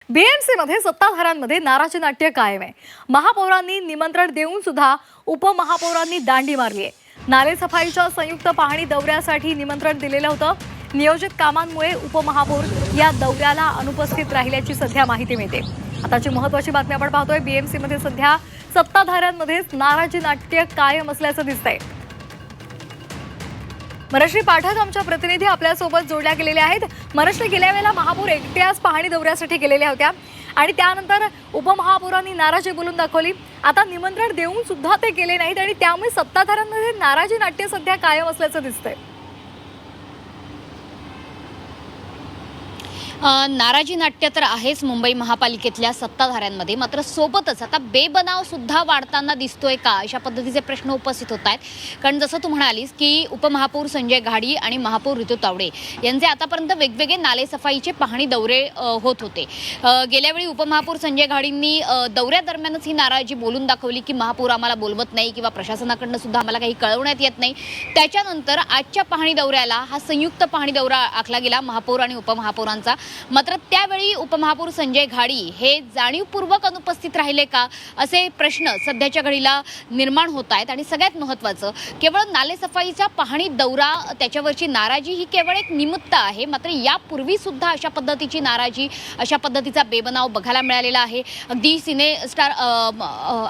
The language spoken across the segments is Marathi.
बीएमसी मध्ये सत्ताधाऱ्यांमध्ये नाराजी नाट्य कायम आहे। महापौरांनी निमंत्रण देऊन सुद्धा उपमहापौरांनी दांडी मारली आहे। नालेसफाईच्या संयुक्त पाहणी दौऱ्यासाठी निमंत्रण दिलेलं होतं। नियोजित कामांमुळे उपमहापौर या दौऱ्याला अनुपस्थित राहिल्याची सध्या माहिती मिळते। आताची महत्त्वाची बातमी आपण पाहतोय। बीएमसी मध्ये सध्या सत्ताधाऱ्यांमध्ये नाराजी नाट्य कायम असल्याचं दिसतंय। मनश्री पाठक आमच्या प्रतिनिधी आपल्यासोबत जोडल्या गेलेल्या आहेत। मनश्री, गेल्या वेळेला महापौर एकट्याच पाहणी दौऱ्यासाठी गेलेल्या होत्या आणि त्यानंतर उपमहापौरांनी नाराजी बोलून दाखवली। आता निमंत्रण देऊन सुद्धा ते गेले नाहीत आणि त्यामुळे सत्ताधाऱ्यांमध्ये नाराजी नाट्य सध्या कायम असल्याचं दिसतंय। नाराजी नाट्य तर आहेच मुंबई महापालिकेतल्या सत्ताधाऱ्यांमध्ये, मात्र सोबतच आता बेबनाव सुद्धा वाढताना दिसतोय का, अशा पद्धतीचे प्रश्न उपस्थित होत आहेत। कारण जसं तू म्हणालीस की उपमहापौर संजय घाडी आणि महापौर ऋतू तावडे यांचे आतापर्यंत वेगवेगळे नालेसफाईचे पाहणी दौरे होत होते। गेल्यावेळी उपमहापौर संजय घाडींनी दौऱ्यादरम्यानच ही नाराजी बोलून दाखवली की महापौर आम्हाला बोलवत नाही किंवा प्रशासनाकडनं सुद्धा आम्हाला काही कळवण्यात येत नाही। त्याच्यानंतर आजच्या पाहणी दौऱ्याला हा संयुक्त पाहणी दौरा आखला गेला महापौर आणि उपमहापौरांचा। मात्र त्यावेळी उपमहापौर संजय घाडी हे जाणीवपूर्वक अनुपस्थित राहिले का, असे प्रश्न सध्याच्या घडीला निर्माण होत आहेत। आणि सगळ्यात महत्त्वाचं, केवळ नालेसफाईचा पाहणी दौरा त्याच्यावरची नाराजी ही केवळ एक निमित्त आहे, मात्र यापूर्वी सुद्धा अशा पद्धतीची नाराजी, अशा पद्धतीचा बेबनाव बघायला मिळालेला आहे। अगदी सिने स्टार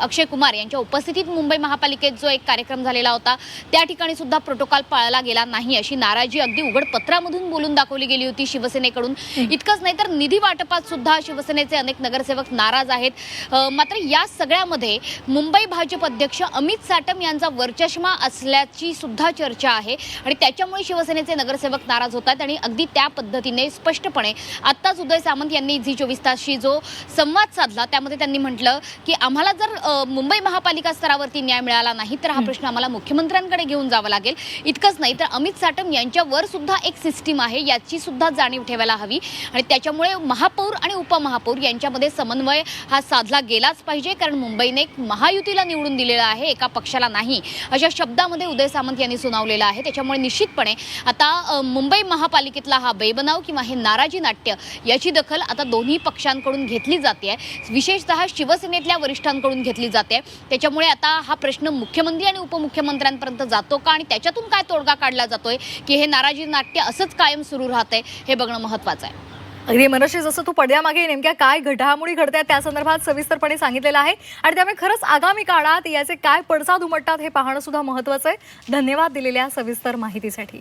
अक्षय कुमार यांच्या उपस्थितीत मुंबई महापालिकेत जो एक कार्यक्रम झालेला होता त्या ठिकाणी सुद्धा प्रोटोकॉल पाळला गेला नाही, अशी नाराजी अगदी उघड पत्रामधून बोलून दाखवली गेली होती शिवसेनेकडून। इतकंच नाही तर निधी वाटपात सुद्धा शिवसेनेचे अनेक नगरसेवक नाराज आहेत। मात्र या सगळ्यामध्ये मुंबई भाजप अध्यक्ष अमित साटम यांचा वरचष्मा असल्याची सुद्धा चर्चा आहे आणि त्याच्यामुळे शिवसेनेचे नगरसेवक नाराज होत आहेत। आणि अगदी त्या पद्धतीने स्पष्टपणे आत्ताच उदय सामंत यांनी झी24 तासशी जो संवाद साधला त्यामध्ये त्यांनी म्हटलं की आम्हाला जर मुंबई महापालिका स्तरावरती न्याय मिळाला नाही तर हा प्रश्न आम्हाला मुख्यमंत्र्यांकडे घेऊन जावा लागेल। इतकंच नाही तर अमित साटम यांच्यावर सुद्धा एक सिस्टीम आहे याची सुद्धा जाणीव ठेवायला हवी आणि त्याच्यामुळे महापौर आणि उपमहापौर यांच्यामध्ये समन्वय हा साधला गेलाच पाहिजे। कारण मुंबईने एक महायुतीला निवडून दिलेला आहे, एका पक्षाला नाही, अशा शब्दामध्ये उदय सामंत यांनी सुनावलेलं आहे। त्याच्यामुळे निश्चितपणे आता मुंबई महापालिकेतला हा बेबनाव किंवा हे नाराजी नाट्य याची दखल आता दोन्ही पक्षांकडून घेतली जाते, विशेषतः शिवसेनेतल्या वरिष्ठांकडून घेतली जाते। त्याच्यामुळे आता हा प्रश्न मुख्यमंत्री आणि उपमुख्यमंत्र्यांपर्यंत जातो का आणि त्याच्यातून काय तोडगा काढला जातोय की हे नाराजी नाट्य असंच कायम सुरू राहतंय, हे बघणं महत्त्वाचं आहे। अगदी मनश्री, जसं तू पडद्यामागे नेमक्या काय घडामोडी घडतायत त्या संदर्भात सविस्तरपणे सांगितलेलं आहे आणि त्यामुळे खरंच आगामी काळात याचे काय पडसाद उमटतात हे पाहणं सुद्धा महत्त्वाचं आहे। धन्यवाद दिलेल्या सविस्तर माहितीसाठी।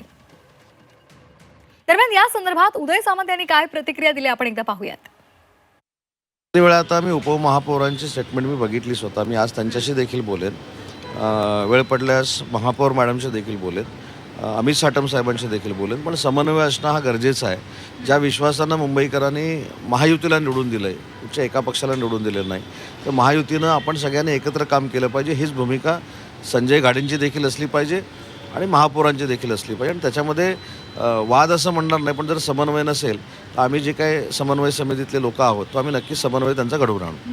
दरम्यान या संदर्भात उदय सामंत यांनी काय प्रतिक्रिया दिली आपण एकदा पाहूयात। वेळा आता मी उपमहापौरांची स्टेटमेंट मी बघितली स्वतः, मी आज त्यांच्याशी देखील बोलेन, वेळ पडल्यास महापौर मॅडमशी देखील बोलेन, अमित साटम साहेबांशी देखील बोलेन। पण समन्वय असणं हा गरजेचा आहे। ज्या विश्वासानं मुंबईकरांनी महायुतीला निवडून दिलं आहे, कुठच्या एका पक्षाला निवडून दिलेलं नाही, तर महायुतीनं आपण सगळ्यांनी एकत्र काम केलं पाहिजे, हीच भूमिका संजय घाडींची देखील असली पाहिजे आणि महापौरांची देखील असली पाहिजे। आणि त्याच्यामध्ये वाद असं म्हणणार नाही, पण जर समन्वय नसेल तर आम्ही जे काही समन्वय समितीतले लोक आहोत तो आम्ही नक्कीच समन्वय त्यांचा घडवून आणू।